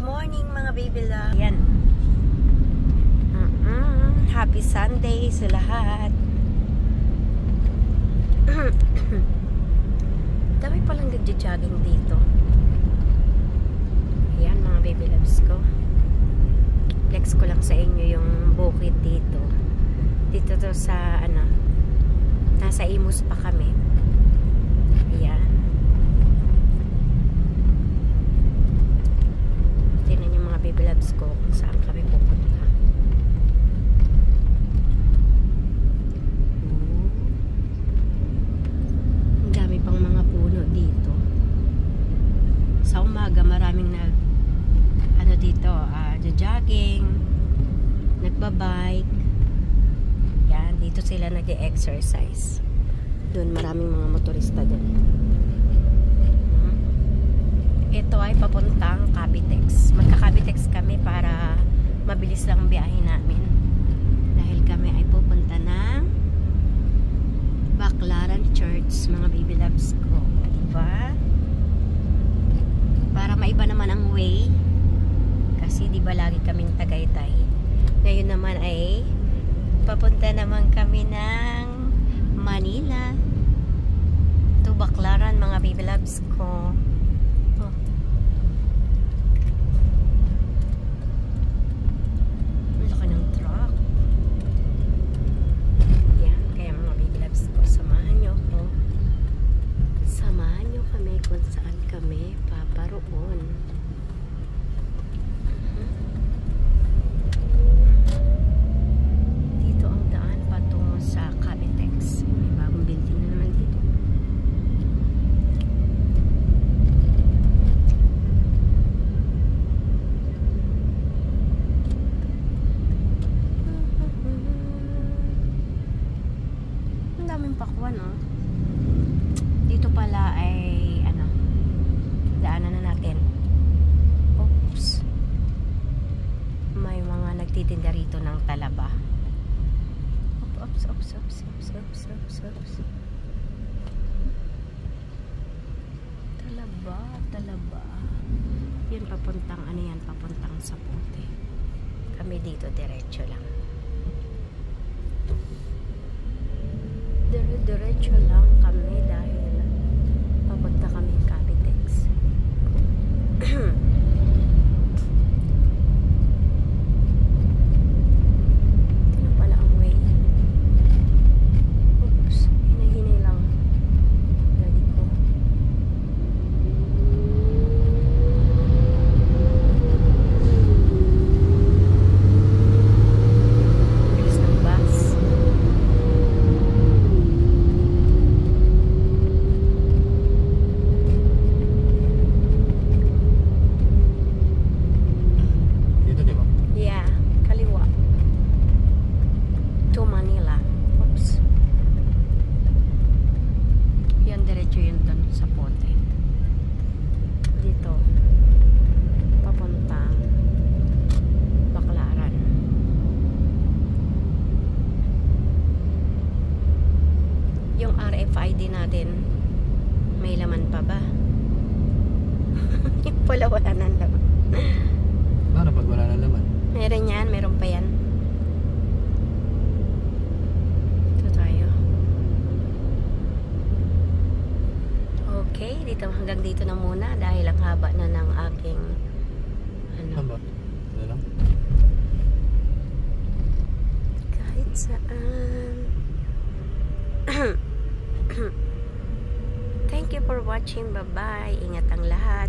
Morning mga baby love. Yan. Happy Sunday sa lahat. Dami palang nagja-jogging dito. Yan mga baby loves ko. Flex ko lang sa inyo yung bukid dito. Dito to sa ano, nasa Imus pa kami. Yan. Tingnan yung mga baby loves ko kung saan kami pupunta. Ang dami pang mga puno dito. Sa umaga maraming ano dito, jogging, nagbabike. Yan, dito sila nag-exercise. Doon maraming mga motorista doon. Ito ay papuntang Cavitex. Magka-Cavitex kami para mabilis lang ang biyahe namin. Dahil kami ay pupunta ng Baclaran Church, mga baby loves ko. Diba? Para maiba naman ang way. Kasi diba lagi kaming Tagaytay. Ngayon naman ay papunta naman kami ng Manila. To Baclaran, mga baby loves ko. Kung saan kami paparoon. Dito ang daan patungo sa Cavitex. May bagong building na naman dito. Ang daming pakwan, oh. Dito pala ay daanan na natin. Oops. May mga nagtitinda rito ng talaba. Oops. Talaba. Yun papuntang, ano yan, papuntang Sapote. Kami dito, diretso lang. Diretso lang kami dahil papunta kami Cavitex. Ito pala ang way. Oops, hinahinay lang. Daddy ko. Bilis ng bus. RFID natin may laman pa ba? Yung pala wala nang laman. Paano pag wala nang laman? Meron yan, meron pa yan. Ito tayo. Okay, dito hanggang dito na muna dahil ang haba na ng aking ano. Haba? Ito lang? Kahit saan. Thank you for watching. Bye-bye. Ingat ang lahat.